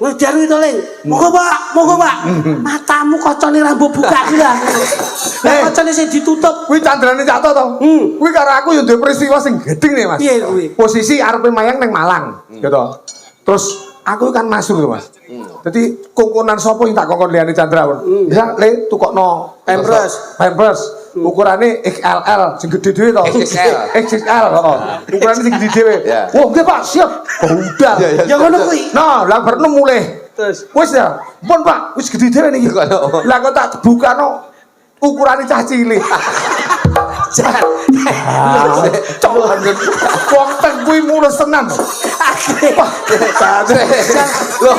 Wis diarani to, Ling. Monggo, Pak. Matamu kocone rambu buka iki lah. Lah kocone sing ditutup. Kuwi candrane Cak to. Kuwi karo aku yo duwe peristiwa sing gedeng nih, Mas. Piye kuwi? Posisi arepe mayang ning Malang, gitu. Terus aku kan masuk lho, Mas. Dadi kongkonan sapa yang tak kongkon liyane Chandra. Ya, Le tukokno Pampers. Ukurane XLL sing gedhe dhewe to. XXL, heeh. Ukurane sing gedhe dhewe. Wah, nggih Pak, siap. Udah. Ya ngono kuwi. Nah, lah bareng mulih. Terus Wis ya, pun Pak, wis gedhe dhewe niki. Lah kok tak bukano ukurane cah cilik. Coba wong teng kuwi mulus tenan. Lho,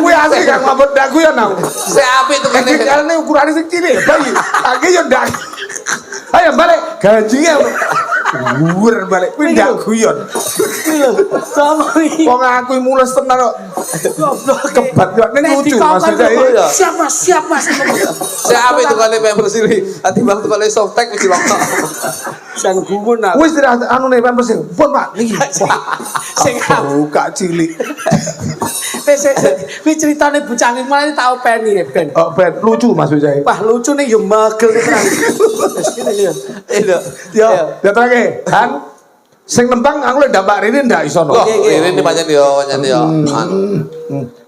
kuwi asik gak ngambet daku ya nang. Sik apik to kene. Kalane ukurane sing cilik bayi. Lagi yo ndak. Ayo balik ganjinge. Dhuwur balik kuwi ndak guyon. sama iki. Wong aku mulus tenan kok. Kebat yo ning lucu maksudnya. Siap Mas. Sik apik to kene Pampers iki. Ati bang to kene softtek wis dilokno. Sang gumun aku. Wis anu nek Pampers pun Pak niki. Sing buka cilik. Wis critane bocah iki malah tak openi Ben. Oh, Ben lucu maksudnya. Wah, lucune yo megel nek kan. Wis kene lho. Yo, ya terake. Han sing nembang aku lek ndampak rene ndak iso no. Ini pancen yo yo.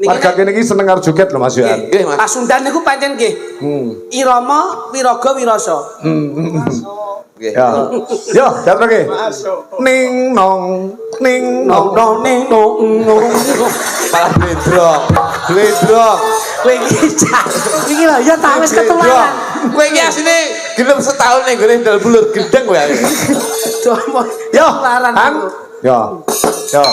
Warga kene iki seneng karo joget lho Mas Yohan. Nggih, Mas. Pasundan niku pancen nggih. Irama Wiraga Wirasa. Nggih. Ya. Yo, ya terake. Ning nong ning nong ning nong. Malah bledrong. Kowe iki iki lho ya tak wis ketularan. Kowe iki asine gelem setahun ning gone ndal bulur gendeng kowe. Yo, Han. Yo. Yo.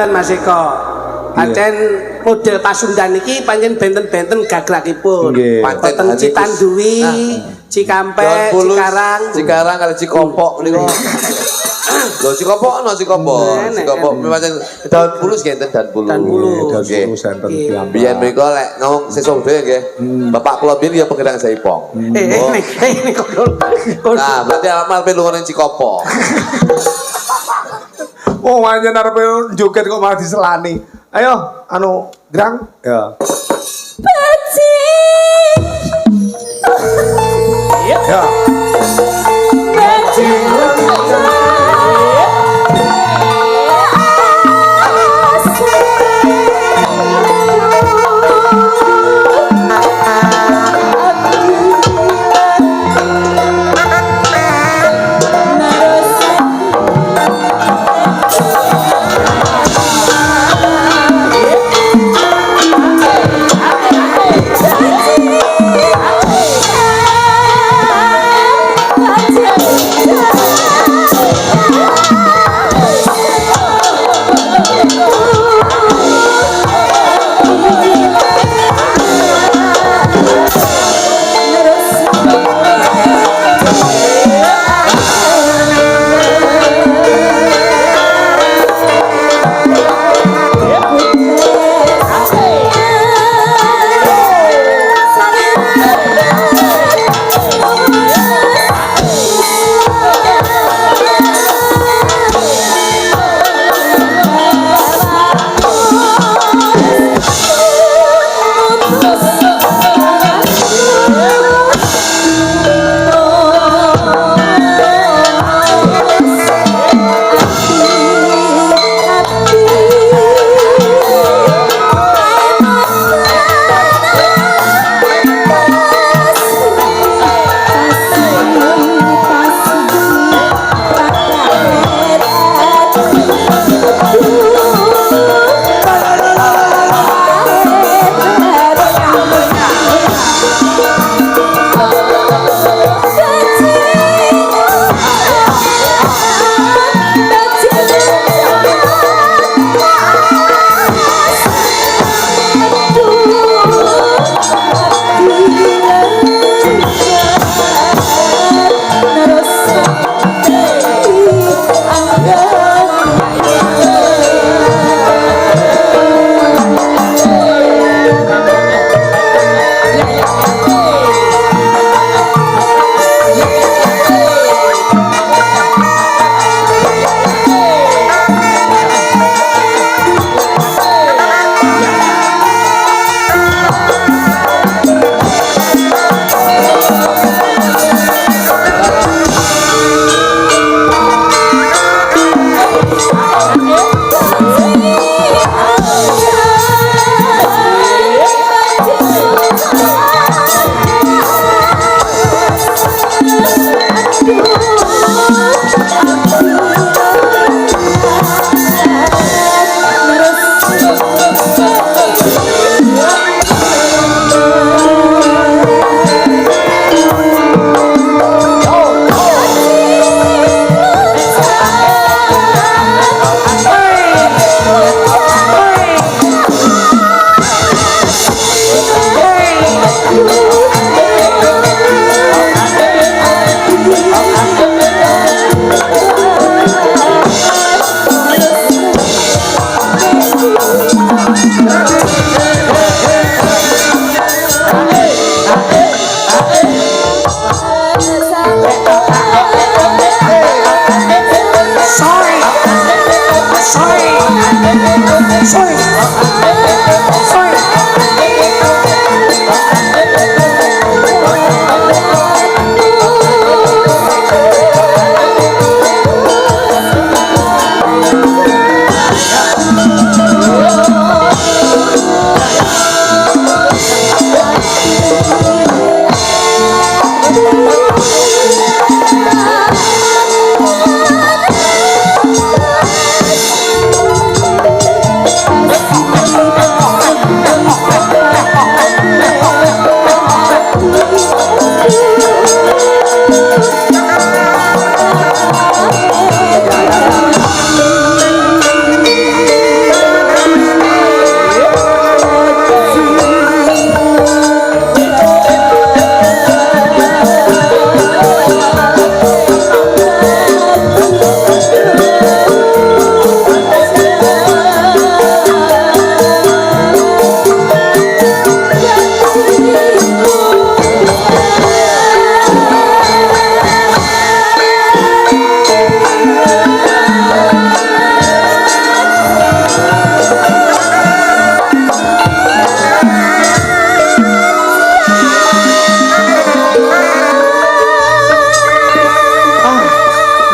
Mas Eko. Pancen model Pasundan iki pancen benten-benten gagrakipun. Wonten Citanduwi, Cikampek, Cikarang kali Cikompok niku. Lho Cikompok ana Cikompok. Cikompok pancen daun pulus ngenten daun pulus. Daun pulus enten Ciampek. Biyen mriku lek ngomong sesuk dhewe nggih. Bapak kula biyen ya pengedang Jaipong. Nah, berarti amal pelungan Cikompok. Oh, manjen arepe joget kok malah diselani. Ayo, anu, Grang. Ya. Paci. Ya. Paci. Soy. Soy.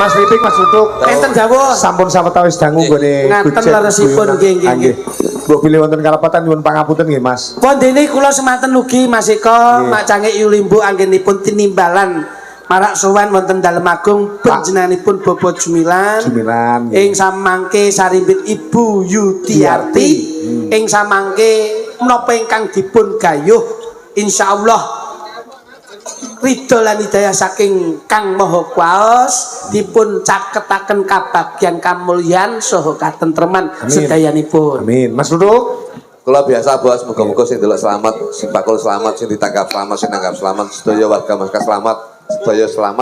Mas Pipik, Mas Duduk. Enten dawuh. Sampun sawetawis dangu nggone Ngaten Gujet, leresipun, Guyonan. nggih, nggih, Ah, nggih. Mbok bilih wonten karepatan nyuwun pangapunten nggih, Mas. Pondene kula semanten ugi Mas Eko macange Yulimbu anggenipun tinimbalan marak sowan wonten dalem agung panjenenganipun Bapak Jumilan. Jumilan. Ing samangke sarimbit Ibu Yudiarti ing samangke menapa ingkang dipun gayuh insyaallah ridho lan hidayah saking Kang Maha Kuwaos dipun caketaken kabagyan kamulyan saha katentreman sedayanipun. Amin. Mas Duduk. Kula biasa bos, muga-muga sing delok selamat, sing bakul selamat, sing ditangkap selamat, sing nanggap selamat, sedaya warga masyarakat selamat, sedaya selamat.